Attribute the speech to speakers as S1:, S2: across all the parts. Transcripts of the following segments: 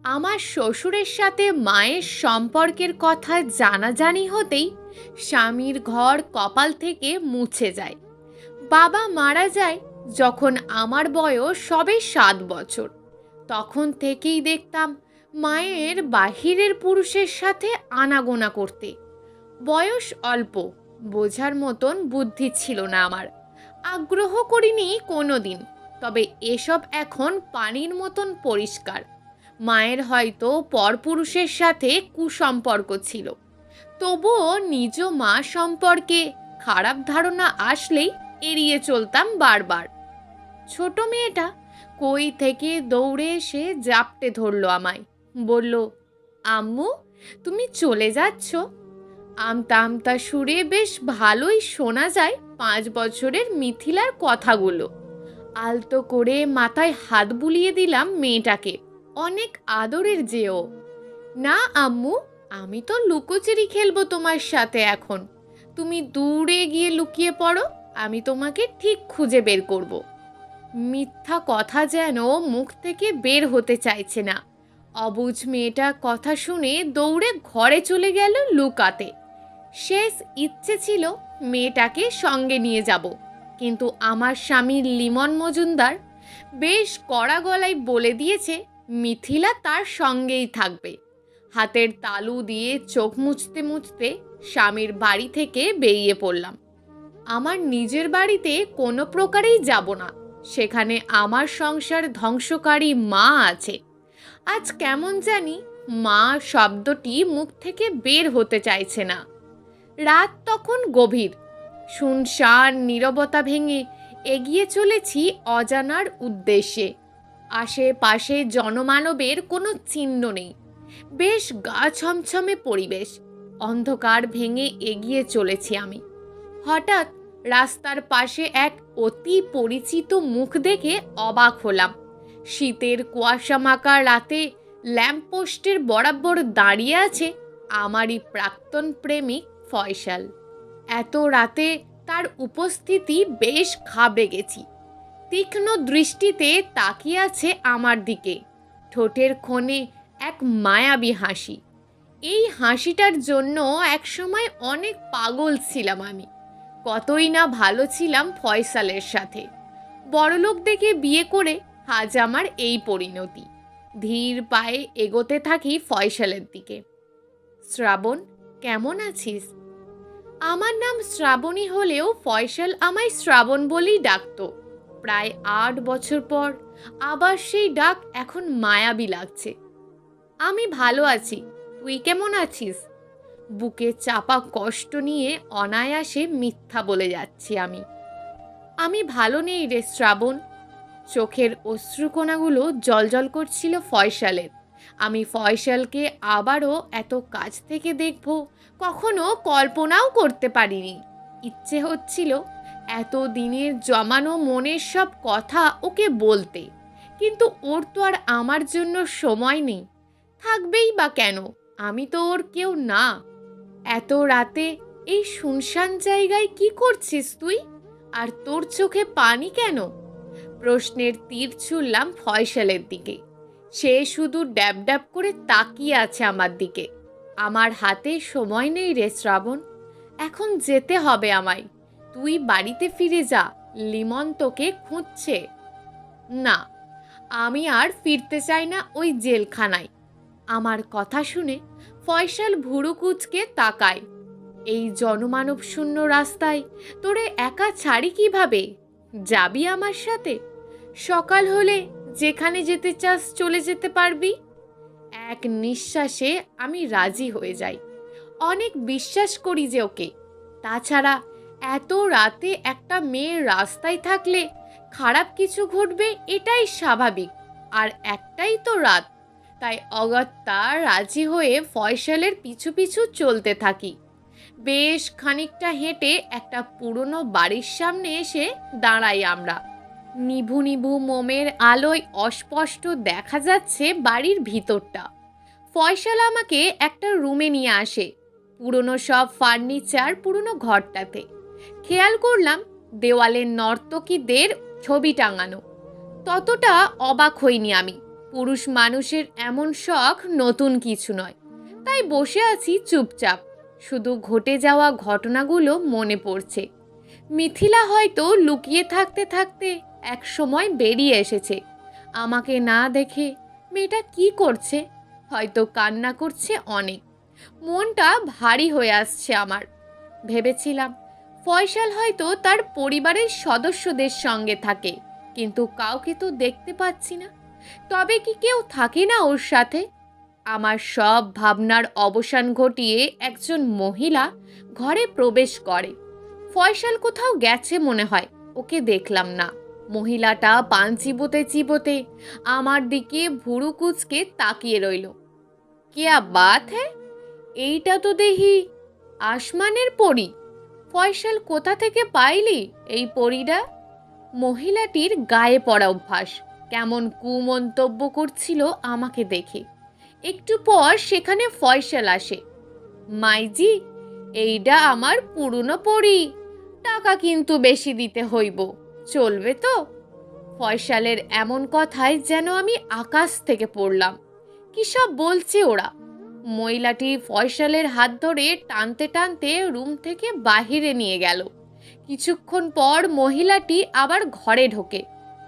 S1: আমার শ্বশুরের সাথে মায়ের সম্পর্কের কথা জানাজানি হতেই স্বামীর ঘর কপাল থেকে মুছে যায়। বাবা মারা যায় যখন আমার বয়স সবে 7 বছর। তখন থেকেই দেখতাম মায়ের বাহিরের পুরুষের সাথে আনাগোনা করতে। বয়স অল্প, বোঝার মতন বুদ্ধি ছিল না আমার, আগ্রহ করিনি কোনো দিন। তবে এসব এখন পানির মতন পরিষ্কার। মায়ের হয়তো পরপুরুষের সাথে কুসম্পর্ক ছিল, তবুও নিজ মা সম্পর্কে খারাপ ধারণা আসলেই এড়িয়ে চলতাম বারবার। ছোট মেয়েটা কই থেকে দৌড়ে এসে জাপটে ধরলো আমায়, বলল, আম্মু তুমি চলে যাচ্ছ? আমতা আমতা সুরে বেশ ভালোই শোনা যায় 5 বছরের মিথিলার কথাগুলো। আলতো করে মাথায় হাত বুলিয়ে দিলাম মেয়েটাকে, অনেক আদরের যেও। না আম্মু, আমি তো লুকোচুরি খেলবো তোমার সাথে এখন। তুমি দূরে গিয়ে লুকিয়ে পড়ো, আমি তোমাকে ঠিক খুঁজে বের করব। মিথ্যা কথা যেন মুখ থেকে বের হতে চাইছে না। অবুঝ মেয়েটা কথা শুনে দৌড়ে ঘরে চলে গেল লুকাতে। শেষ ইচ্ছে ছিল মেয়েটাকে সঙ্গে নিয়ে যাব, কিন্তু আমার স্বামী লিমন মজুমদার বেশ কড়া গলায় বলে দিয়েছে মিথিলা তার সঙ্গেই থাকবে। হাতের তালু দিয়ে চোখ মুছতে মুছতে স্বামীর বাড়ি থেকে বেরিয়ে পড়লাম। আমার নিজের বাড়িতে কোনো প্রকারেই যাব না, সেখানে আমার সংসার ধ্বংসকারী মা আছে। আজ কেমন জানি মা শব্দটি মুখ থেকে বের হতে চাইছে না। রাত তখন গভীর, শুনশান নীরবতা ভেঙে এগিয়ে চলেছি অজানার উদ্দেশ্যে। আশেপাশে জনমানবের কোনো চিহ্ন নেই, বেশ গা ছমছমে পরিবেশ। অন্ধকার ভেঙে এগিয়ে চলেছি আমি। হঠাৎ রাস্তার পাশে এক অতি পরিচিত মুখ দেখে অবাক হলাম। শীতের কুয়াশামাখা রাতে ল্যাম্পপোস্টের বরাবর দাঁড়িয়ে আছে আমারই প্রাক্তন প্রেমিক ফয়সাল। এত রাতে তার উপস্থিতি বেশ ঘাবড়ে গেছি। তীক্ষ্ণ দৃষ্টিতে তাকিয়ে আছে আমার দিকে, ঠোঁটের কোণে এক মায়াবী হাসি। এই হাসিটার জন্য একসময় অনেক পাগল ছিলাম আমি। কতই না ভালো ছিলাম ফয়সালের সাথে। বড়লোক দেখে বিয়ে করে আজ আমার এই পরিণতি। ধীর পায়ে এগোতে থাকি ফয়সালের দিকে। শ্রাবণ, কেমন আছিস? আমার নাম শ্রাবণী হলেও ফয়সাল আমায় শ্রাবণ বলেই ডাকতো। প্রায় 8 বছর পর আবার সেই ডাক এখন মায়াবী লাগছে। আমি ভালো আছি, তুই কেমন আছিস? বুকে চাপা কষ্ট নিয়ে অনায়াসে মিথ্যা বলে যাচ্ছি আমি ভালো নেই রে শ্রাবণ। চোখের অশ্রুকণাগুলো জলজল করছিল ফয়সালের। আমি ফয়সালকে আবারও এত কাছ থেকে দেখব কখনো কল্পনাও করতে পারিনি। ইচ্ছে হচ্ছিল এত দিনের জমানো মনের সব কথা ওকে বলতে, কিন্তু ওর তো আর আমার জন্য সময় নেই। থাকবেই বা কেন, আমি তো ওর কেউ না। এত রাতে এই শুনশান জায়গায় কি করছিস তুই? আর তোর চোখে পানি কেন? প্রশ্নের তীর ছুড়লাম ফয়সালের দিকে। সে শুধু ড্যাব ড্যাব করে তাকিয়ে আছে আমার দিকে। আমার হাতে সময় নেই রে শ্রাবণ, এখন যেতে হবে আমায়। তুই বাড়িতে ফিরে যা, লিমন তোকে খুঁজছে। না, আমি আর ফিরতে চাই না ওই জেলখানায়। আমার কথা শুনে ফয়সাল ভুরু কুঁচকে তাকায়। এই জনমানব শূন্য রাস্তায় তোরে একা ছাড়ি কিভাবে? যাবি আমার সাথে? সকাল হলে যেখানে যেতে চাস চলে যেতে পারবি। এক নিঃশ্বাসে আমি রাজি হয়ে যাই। অনেক বিশ্বাস করি যে ওকে। তাছাড়া এত রাতে একটা মেয়ে রাস্তায় থাকলে খারাপ কিছু ঘটবে এটাই স্বাভাবিক। আর একটাই তো রাত, তাই অগত্যা রাজি হয়ে ফয়সালের পিছু পিছু চলতে থাকি। বেশ খানিকটা হেঁটে একটা পুরনো বাড়ির সামনে এসে দাঁড়াই আমরা। নিভু নিভু মোমের আলোয় অস্পষ্ট দেখা যাচ্ছে বাড়ির ভিতরটা। ফয়সাল আমাকে একটা রুমে নিয়ে আসে, পুরনো সব ফার্নিচার পুরনো ঘরটাতে। খেয়াল করলাম দেওয়ালে নর্তকীদের ছবি টাঙানো। ততটা অবাক হইনি আমি। পুরুষ মানুষের এমন শখ নতুন কিছু নয়, তাই বসে আছি চুপচাপ। শুধু ঘটে যাওয়া ঘটনাগুলো মনে পড়ছে। মিথিলা হয়তো লুকিয়ে থাকতে থাকতে এক সময় বেরিয়ে এসেছে। আমাকে না দেখে মেয়েটা কি করছে? হয়তো কান্না করছে অনেক। মনটা ভারী হয়ে আসছে আমার। ভেবেছিলাম ফয়সাল হয়তো তার পরিবারের সদস্যদের সঙ্গে থাকে, কিন্তু কাউকে তো দেখতে পাচ্ছি না। তবে কি কেউ থাকে না ওর সাথে? আমার সব ভাবনার অবসান ঘটিয়ে একজন মহিলা ঘরে প্রবেশ করে। ফয়সাল কোথাও গেছে মনে হয়, ওকে দেখলাম না। মহিলাটা পান চিবোতে চিবোতে আমার দিকে ভুরু কুচকে তাকিয়ে রইল। কিয়া বাত হ্যায়, এইটা তো দেখি আসমানের পরী। ফয়সাল কোথা থেকে পাইলি এই পরীটা? মহিলাটির গায়ে পড়া অভ্যাস। কেমন কুমন্তব্য করছিল আমাকে দেখে। একটু পর সেখানে ফয়সাল আসে। মাইজি, এইটা আমার পুরনো পরী, টাকা কিন্তু বেশি দিতে হইব, চলবে তো? ফয়সালের এমন কথায় যেন আমি আকাশ থেকে পড়লাম। কি সব বলছে ওরা? মহিলাটি ফয়সালের হাত ধরে টানতে টানতে রুম থেকে বাহিরে নিয়ে গেল। কিছুক্ষণ পর মহিলাটি আবার ঘরে ঢোকে,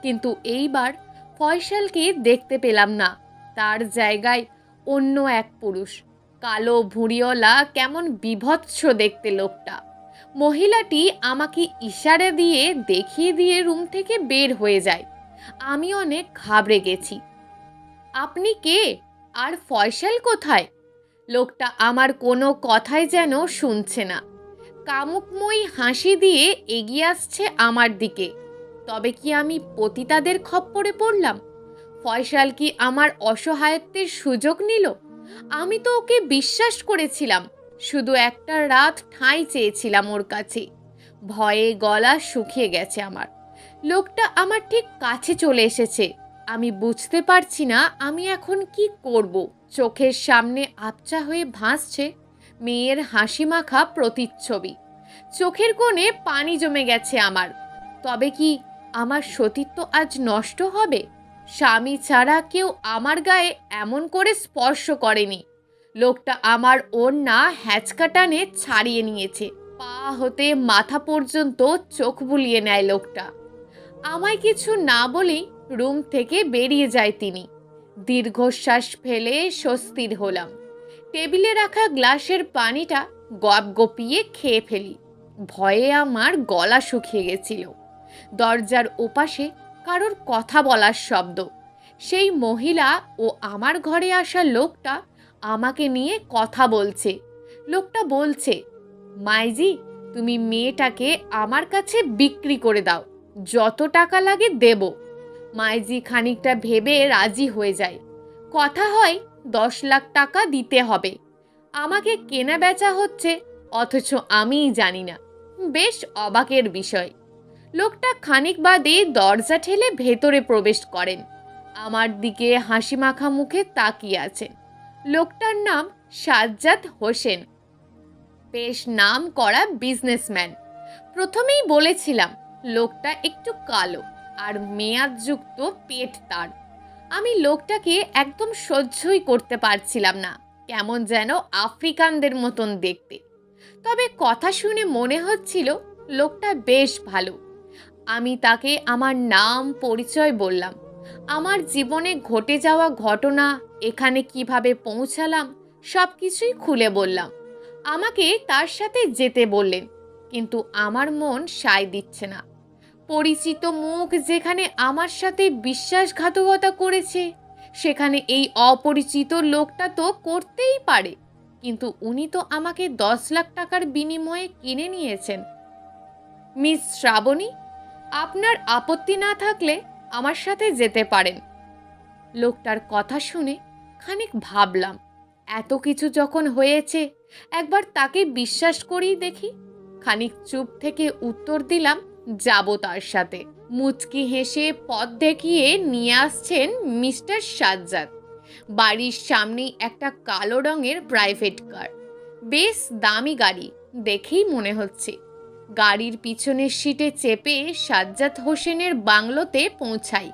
S1: কিন্তু এইবার ফয়সালকে দেখতে পেলাম না। তার জায়গায় অন্য এক পুরুষ, কালো ভুঁড়িওয়ালা, কেমন বীভৎস দেখতে লোকটা। মহিলাটি আমাকে ইশারা দিয়ে দেখিয়ে দিয়ে রুম থেকে বের হয়ে যায়। আমি অনেক ঘাবড়ে গেছি। আপনি কে? আর ফয়সাল কোথায়? লোকটা আমার কোনো কথাই যেন শুনছে না। কামুকময়ী হাসি দিয়ে এগিয়ে আসছে আমার দিকে। তবে কি আমি পতিতাদের খপ্পরে পড়লাম? ফয়সাল কি আমার অসহায়ত্বের সুযোগ নিল? আমি তো ওকে বিশ্বাস করেছিলাম, শুধু একটা রাত ঠাঁই চেয়েছিলাম ওর কাছে। ভয়ে গলা শুকিয়ে গেছে আমার। লোকটা আমার ঠিক কাছে চলে এসেছে। আমি বুঝতে পারছি না আমি এখন কি করব। চোখের সামনে আবছা হয়ে ভাসছে মেয়ের হাসি মাখা প্রতিচ্ছবি। চোখের কোণে পানি জমে গেছে আমার। তবে কি আমার সতীত্ব আজ নষ্ট হবে? স্বামী ছাড়া কেউ আমার গায়ে এমন করে স্পর্শ করেনি। লোকটা আমার ওড়না হ্যাঁচকা টানে ছাড়িয়ে নিয়েছে। পা হতে মাথা পর্যন্ত চোখ বুলিয়ে নেয় লোকটা। আমায় কিছু না বলেই রুম থেকে বেরিয়ে যায় তিনি। দীর্ঘশ্বাস ফেলে স্বস্তির হলাম। টেবিলে রাখা গ্লাসের পানিটা গপগপিয়ে খেয়ে ফেলি। ভয়ে আমার গলা শুকিয়ে গেছিল। দরজার ওপাশে কারোর কথা বলার শব্দ। সেই মহিলা ও আমার ঘরে আসা লোকটা আমাকে নিয়ে কথা বলছে। লোকটা বলছে, মাইজি, তুমি মেয়েটাকে আমার কাছে বিক্রি করে দাও, যত টাকা লাগে দেব। মাইজি খানিকটা ভেবে রাজি হয়ে যায়। কথা হয় 10 লাখ টাকা দিতে হবে। আমাকে কেনা বেচা হচ্ছে, অথচ আমিই জানি না। বেশ অবাকের বিষয়। লোকটা খানিক বাদে দরজা ঠেলে ভেতরে প্রবেশ করেন। আমার দিকে হাসি মাখা মুখে তাকিয়ে আছেন। লোকটার নাম সাজ্জাদ হোসেন। বেশ নাম করা বিজনেসম্যান। প্রথমেই বলেছিলাম লোকটা একটু কালো আর মেয়াদযুক্ত পেট তার। আমি লোকটাকে একদম সহ্যই করতে পারছিলাম না, কেমন যেন আফ্রিকানদের মতন দেখতে। তবে কথা শুনে মনে হচ্ছিল লোকটা বেশ ভালো। আমি তাকে আমার নাম পরিচয় বললাম, আমার জীবনে ঘটে যাওয়া ঘটনা, এখানে কিভাবে পৌঁছালাম সব কিছুই খুলে বললাম। আমাকে তার সাথে যেতে বললেন, কিন্তু আমার মন সায় দিচ্ছে না। পরিচিত মুখ যেখানে আমার সাথে বিশ্বাসঘাতকতা করেছে, সেখানে এই অপরিচিত লোকটা তো করতেই পারে। কিন্তু উনি তো আমাকে 10 লাখ টাকার বিনিময়ে কিনে নিয়েছেন। মিস শ্রাবণী, আপনার আপত্তি না থাকলে আমার সাথে যেতে পারেন। লোকটার কথা শুনে খানিক ভাবলাম, এত কিছু যখন হয়েছে একবার তাকে বিশ্বাস করেই দেখি। খানিক চুপ থেকে উত্তর দিলাম, যাব তার সাথে। মুচকি হেসে পথ দেখিয়ে নিয়ে আসছেন মিস্টার সাজ্জাদ। বাড়ির সামনেই একটা কালো রঙের প্রাইভেট কার। বেশ দামি গাড়ি দেখেই মনে হচ্ছে। গাড়ির পিছনের সিটে চেপে সাজ্জাদ হোসেনের বাংলোতে পৌঁছাই।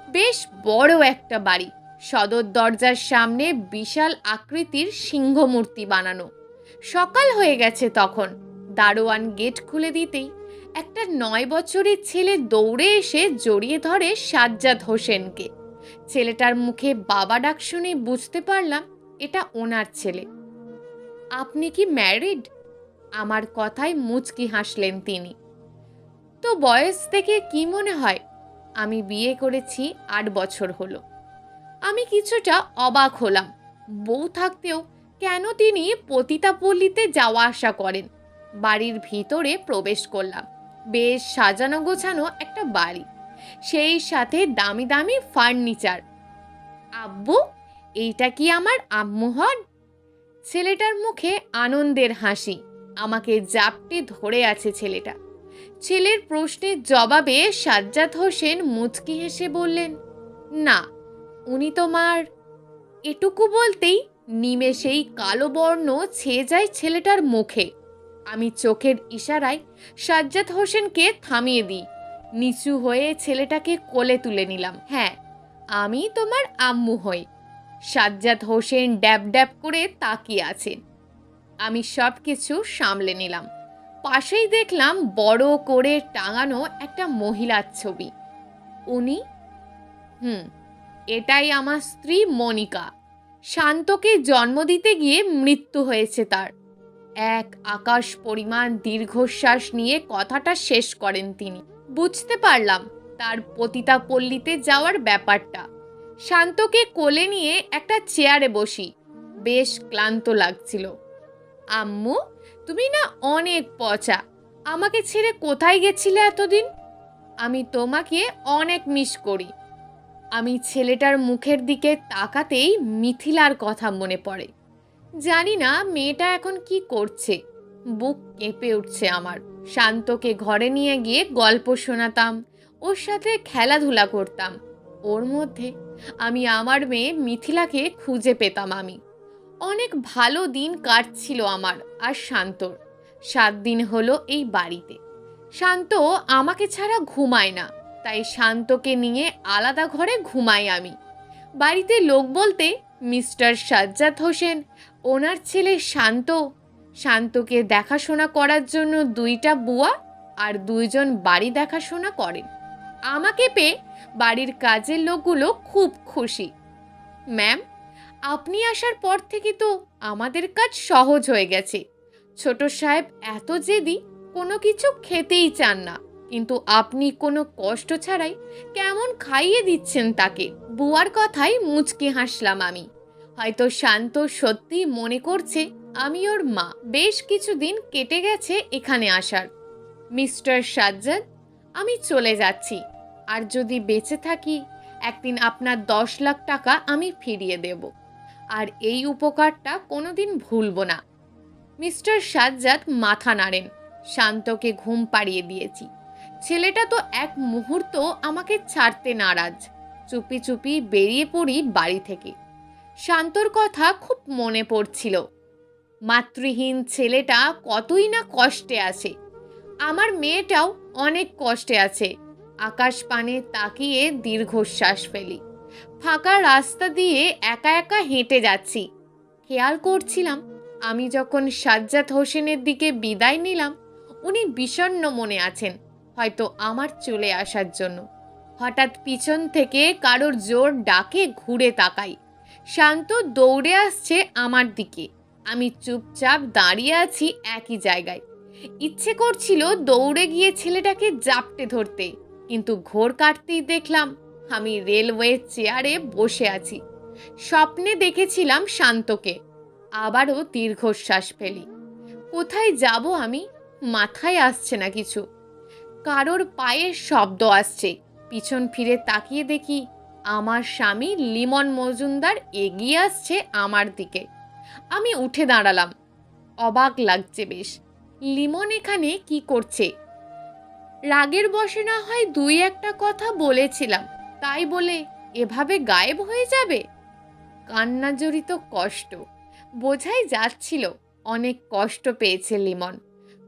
S1: বেশ বড় একটা বাড়ি, সদর দরজার সামনে বিশাল আকৃতির সিংহ মূর্তি বানানো। সকাল হয়ে গেছে তখন। দারোয়ান গেট খুলে দিতেই একটা 9 বছরের ছেলে দৌড়ে এসে জড়িয়ে ধরে সাজ্জাদ হোসেনকে। ছেলেটার মুখে বাবা ডাক শুনে বুঝতে পারলাম এটা ওনার ছেলে। আপনি কি ম্যারিড? আমার কথায় মুচকি হাসলেন তিনি। তো বয়স থেকে কি মনে হয়? আমি বিয়ে করেছি 8 বছর হলো। আমি কিছুটা অবাক হলাম। বউ থাকতেও কেন তিনি পতিতাপল্লীতে যাওয়া আসা করেন। বাড়ির ভিতরে প্রবেশ করলাম। বেশ সাজানো গোছানো একটা বাড়ি, সেই সাথে দামি দামি ফার্নিচার। আব্বু, এইটা কি আমার আম্মু হন? ছেলেটার মুখে আনন্দের হাসি। আমাকে জাপটে ধরে আছে ছেলেটা। ছেলের প্রশ্নের জবাবে সাজ্জাদ হোসেন মুচকি হেসে বললেন, না, উনি তোমার। এটুকু বলতেই নিমেষেই কালো বর্ণ ছেয়ে যায় ছেলেটার মুখে। আমি চোখের ইশারায় সাজ্জাদ হোসেনকে থামিয়ে দিই। নিচু হয়ে ছেলেটাকে কোলে তুলে নিলাম। হ্যাঁ, আমি তোমার আম্মু হই। সাজ্জাদ হোসেন ড্যাব ড্যাব করে তাকিয়ে আছেন। আমি সব কিছু সামলে নিলাম। পাশেই দেখলাম বড় করে টাঙানো একটা মহিলার ছবি। উনি? এটাই আমার স্ত্রী মনিকা। শান্তকে জন্ম দিতে গিয়ে মৃত্যু হয়েছে তার। এক আকাশ পরিমাণ দীর্ঘশ্বাস নিয়ে কথাটা শেষ করেন তিনি। বুঝতে পারলাম তার পতিতাপল্লীতে যাওয়ার ব্যাপারটা। শান্তকে কোলে নিয়ে একটা চেয়ারে বসি। বেশ ক্লান্ত লাগছিল। আম্মু, তুমি না অনেক পচা। আমাকে ছেড়ে কোথায় গেছিলে এতদিন? আমি তোমাকে অনেক মিস করি। আমি ছেলেটার মুখের দিকে তাকাতেই মিথিলার কথা মনে পড়ে। জানি না মেয়েটা এখন কি করছে। বুক কেঁপে উঠছে আমার। শান্তকে ঘরে নিয়ে গিয়ে গল্প শোনাতাম, ওর সাথে খেলাধুলা করতাম। ওর মধ্যে আমি আমার মেয়ে মিথিলাকে খুঁজে পেতাম। আমি অনেক ভালো দিন কাটছিল আমার আর শান্তর। 7 দিন হলো এই বাড়িতে। শান্ত আমাকে ছাড়া ঘুমায় না, তাই শান্তকে নিয়ে আলাদা ঘরে ঘুমাই আমি। বাড়িতে লোক বলতে মিস্টার সাজ্জাদ হোসেন, ওনার ছেলে শান্ত। শান্তকে দেখাশোনা করার জন্য 2টা বুয়া আর 2 জন বাড়ি দেখাশোনা করেন। আমাকে পেয়ে বাড়ির কাজের লোকগুলো খুব খুশি। ম্যাম, আপনি আসার পর থেকে তো আমাদের কাজ সহজ হয়ে গেছে। ছোট সাহেব এত জেদি, কোনো কিছু খেতেই চান না, কিন্তু আপনি কোনো কষ্ট ছাড়াই কেমন খাইয়ে দিচ্ছেন তাকে। বুয়ার কথায় মুচকি হাসলাম আমি। হয়তো শান্ত সত্যি মনে করছে আমি ওর মা। বেশ কিছুদিন কেটে গেছে এখানে আসার। মিস্টার সাজ্জাদ, আমি চলে যাচ্ছি। আর যদি বেঁচে থাকি, একদিন আপনার 10 লাখ টাকা আমি ফিরিয়ে দেব। আর এই উপকারটা কোনোদিন ভুলব না। মিস্টার সাজ্জাদ মাথা নাড়েন। শান্তকে ঘুম পাড়িয়ে দিয়েছি। ছেলেটা তো এক মুহূর্ত আমাকে ছাড়তে নারাজ। চুপি চুপি বেরিয়ে পড়ি বাড়ি থেকে। শান্তর কথা খুব মনে পড়ছিল। মাতৃহীন ছেলেটা কতই না কষ্টে আছে। আমার মেয়েটাও অনেক কষ্টে আছে। আকাশ পানে তাকিয়ে দীর্ঘশ্বাস ফেলি। ফাঁকা রাস্তা দিয়ে একা একা হেঁটে যাচ্ছি। খেয়াল করছিলাম আমি যখন সাজ্জাদ হোসেনের দিকে বিদায় নিলাম, উনি বিষণ্ণ মনে আছেন, হয়তো আমার চলে আসার জন্য। হঠাৎ পিছন থেকে কারোর জোর ডাকে ঘুরে তাকাই। শান্ত দৌড়ে আসছে আমার দিকে। আমি চুপচাপ দাঁড়িয়ে আছি একই জায়গায়। ইচ্ছে করছিল দৌড়ে গিয়ে ছেলেটাকে জাপটে ধরতে, কিন্তু ঘোর কাটতেই দেখলাম আমি রেলওয়ে চেয়ারে বসে আছি। স্বপ্নে দেখেছিলাম শান্তকে। আবারও দীর্ঘশ্বাস ফেলি। কোথায় যাব আমি? মাথায় আসছে না কিছু। কারোর পায়ের শব্দ আসছে। পিছন ফিরে তাকিয়ে দেখি আমার স্বামী লিমন মজুমদার এগিয়ে আসছে আমার দিকে। আমি উঠে দাঁড়ালাম। অবাক লাগছে বেশ। লিমন এখানে কি করছে? রাগের বশে না হয় 2-1টা কথা বলেছিলাম, তাই বলে এভাবে গায়েব হয়ে যাবে? কান্না জড়িত কষ্ট বোঝাই যাচ্ছিল। অনেক কষ্ট পেয়েছে লিমন।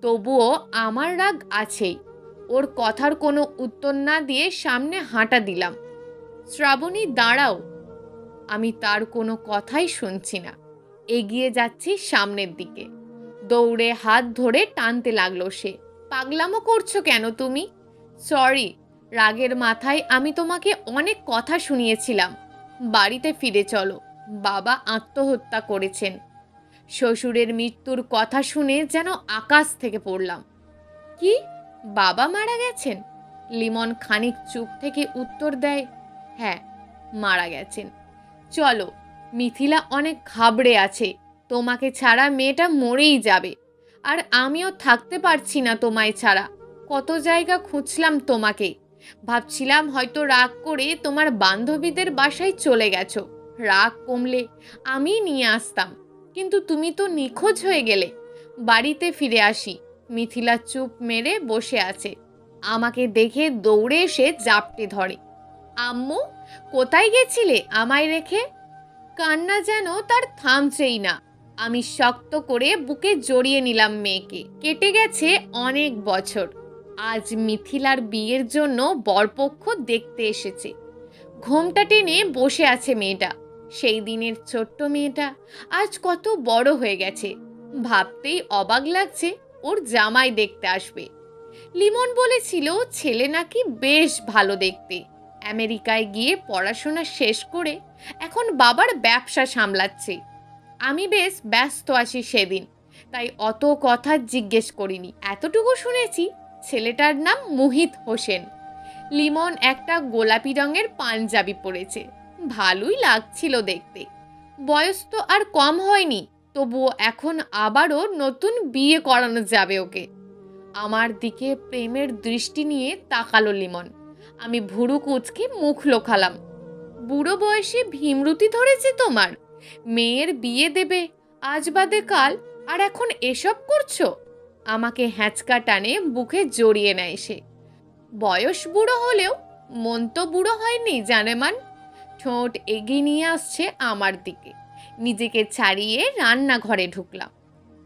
S1: তবুও আমার রাগ আছেই। ওর কথার কোনো উত্তর না দিয়ে সামনে হাঁটা দিলাম। শ্রাবণী, দাঁড়াও। আমি তার কোনো কথাই শুনছি না। এগিয়ে যাচ্ছি সামনের দিকে। দৌড়ে হাত ধরে টানতে লাগলো সে। পাগলামো করছো কেন তুমি? সরি, রাগের মাথায় আমি তোমাকে অনেক কথা শুনিয়েছিলাম। বাড়িতে ফিরে চলো, বাবা আত্মহত্যা করেছেন। শ্বশুরের মৃত্যুর কথা শুনে যেন আকাশ থেকে পড়লাম। কি, বাবা মারা গেছেন? লিমন খানিক চুপ থেকে উত্তর দেয়, হ্যাঁ, মারা গেছেন। চলো, মিথিলা অনেক ঘাবড়ে আছে। তোমাকে ছাড়া মেয়েটা মরেই যাবে। আর আমিও থাকতে পারছি না তোমায় ছাড়া। কত জায়গা খুঁজলাম তোমাকে। ভাবছিলাম হয়তো রাগ করে তোমার বান্ধবীদের বাসায় চলে গেছো। রাগ কমলে আমি নিয়ে আসতাম, কিন্তু তুমি তো নিখোঁজ হয়ে গেলে। বাড়িতে ফিরে আসি। মিথিলা চুপ মেরে বসে আছে। আমাকে দেখে দৌড়ে এসে জাপটে ধরে। আম্মু, কোথায় গেছিলে আমায় রেখে? কান্না যেন তার থামছেই না। আমি শক্ত করে বুকে জড়িয়ে নিলাম মেয়েকে। কেটে গেছে অনেক বছর। আজ মিথিলার বিয়ের জন্য বরপক্ষ দেখতে এসেছে। ঘোমটা টেনে বসে আছে মেয়েটা। সেই দিনের ছোট্ট মেয়েটা আজ কত বড় হয়ে গেছে। ভাবতেই অবাক লাগছে ওর জামাই দেখতে আসবে। লিমন বলেছিল ছেলে নাকি বেশ ভালো দেখতে। আমেরিকায় গিয়ে পড়াশোনা শেষ করে এখন বাবার ব্যবসা সামলাচ্ছে। আমি বেশ ব্যস্ত আছি সেদিন, তাই অত কথা জিজ্ঞেস করিনি। এতটুকু শুনেছি ছেলেটার নাম মুহিত হোসেন। লিমন একটা গোলাপি রঙের পাঞ্জাবি পরেছে। ভালোই লাগছিল দেখতে। বয়স তো আর কম হয়নি, তবুও এখন আবারও নতুন বিয়ে করানো যাবে ওকে। আমার দিকে প্রেমের দৃষ্টি নিয়ে তাকালো লিমন। আমি ভুরু কুঁচকে মুখ লোকালাম। বুড়ো বয়সে ভীমরুতি ধরেছে তোমার? মেয়ের বিয়ে দেবে আজ বাদে কাল, আর এখন এসব করছো? আমাকে হ্যাঁচকা টানে বুকে জড়িয়ে নেয় সে। বয়স বুড়ো হলেও মন তো বুড়ো হয়নি জানেমান। ঠোঁট এগিয়ে নিয়ে আসছে আমার দিকে। নিজেকে ছাড়িয়ে রান্নাঘরে ঢুকলাম।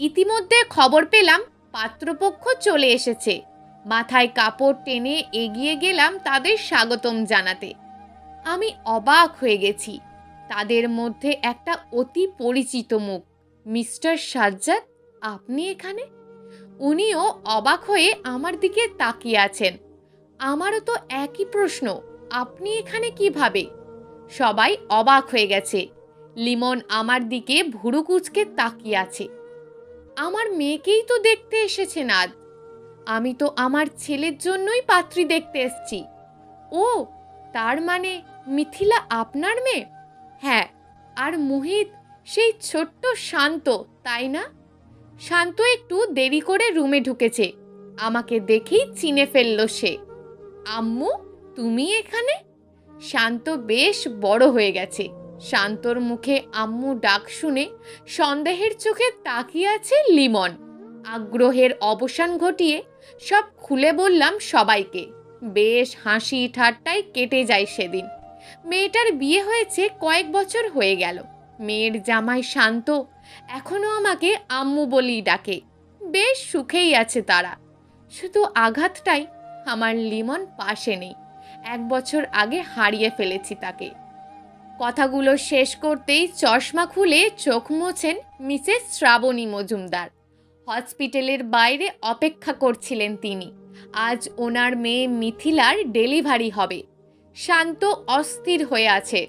S1: ইতিমধ্যে খবর পেলাম পাত্রপক্ষ চলে এসেছে। মাথায় কাপড় টেনে এগিয়ে গেলাম তাদের স্বাগতম জানাতে। আমি অবাক হয়ে গেছি। তাদের মধ্যে একটা অতি পরিচিত মুখ। মিস্টার সাজ্জাদ, আপনি এখানে? উনিও অবাক হয়ে আমার দিকে তাকিয়ে আছেন। আমারও তো একই প্রশ্ন, আপনি এখানে কিভাবে? সবাই অবাক হয়ে গেছে। লিমন আমার দিকে ভুরু কুঁচকে তাকিয়ে আছে। আমার মেয়েকেই তো দেখতে এসেছেন আজ। আমি তো আমার ছেলের জন্যই পাত্রী দেখতে এসেছি। ও, তার মানে মিথিলা আপনার মেয়ে? হ্যাঁ। আর মোহিত সেই ছোট্ট শান্ত, তাই না? শান্ত একটু দেরি করে রুমে ঢুকেছে। আমাকে দেখেই চিনে ফেলল সে। আম্মু, তুমি এখানে? শান্ত বেশ বড় হয়ে গেছে। শান্তর মুখে আম্মু ডাক শুনে সন্দেহের চোখে তাকিয়ে আছে লিমন। আগ্রহের অবসান ঘটিয়ে সব খুলে বললাম সবাইকে। বেশ হাসি ঠাট্টায় কেটে যায় সেদিন। মেয়েটার বিয়ে হয়েছে কয়েক বছর হয়ে গেল। মেয়ের জামাই শান্ত এখনো আমাকে আম্মু বলেই ডাকে। বেশ সুখেই আছে তারা। শুধু আঘাতটাই, আমার লিমন পাশে নেই। 1 বছর আগে হারিয়ে ফেলেছি তাকে। কথাগুলো শেষ করতেই চশমা খুলে চোখ মোছেন মিসেস শ্রাবণী মজুমদার। হসপিটালের বাইরে অপেক্ষা করছিলেন তিনি। আজ ওনার মেয়ে মিথিলার ডেলিভারি হবে। শান্ত অস্থির হয়ে আছে।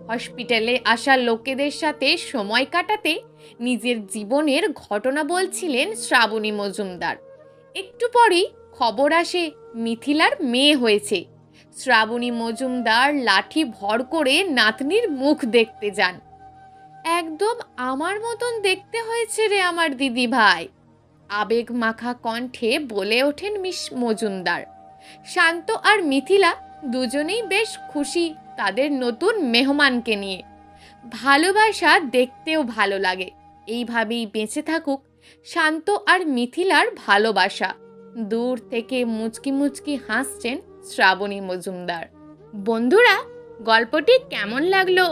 S1: হসপিটালে আসা লোকেদের সাথে সময় কাটাতে নিজের জীবনের ঘটনা বলছিলেন শ্রাবণী মজুমদার। একটু পরেই খবর আসে মিথিলার মেয়ে হয়েছে। শ্রাবণী মজুমদার লাঠি ভর করে নাতনির মুখ দেখতে যান। একদম আমার মতন দেখতে হয়েছে রে আমার দিদি ভাই, আবেগ মাখা কণ্ঠে বলে ওঠেন মিস মজুমদার। শান্ত আর মিথিলা দুজনেই বেশ খুশি তাদের নতুন মেহমানকে নিয়ে। ভালোবাসা দেখতেও ভালো লাগে। এইভাবেই বেঁচে থাকুক শান্ত আর মিথিলার ভালোবাসা। দূর থেকে মুচকি মুচকি হাসছেন শ্রাবণী মজুমদার। বন্ধুরা, গল্পটি কেমন লাগলো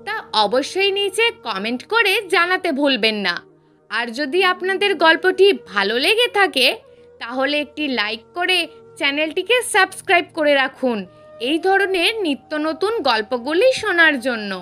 S1: তা অবশ্যই নিচে কমেন্ট করে জানাতে ভুলবেন না। আর যদি আপনাদের গল্পটি ভালো লেগে থাকে তাহলে একটি লাইক করে চ্যানেলটিকে সাবস্ক্রাইব করে রাখুন এই ধরনের নিত্য নতুন গল্পগুলি শোনার জন্য।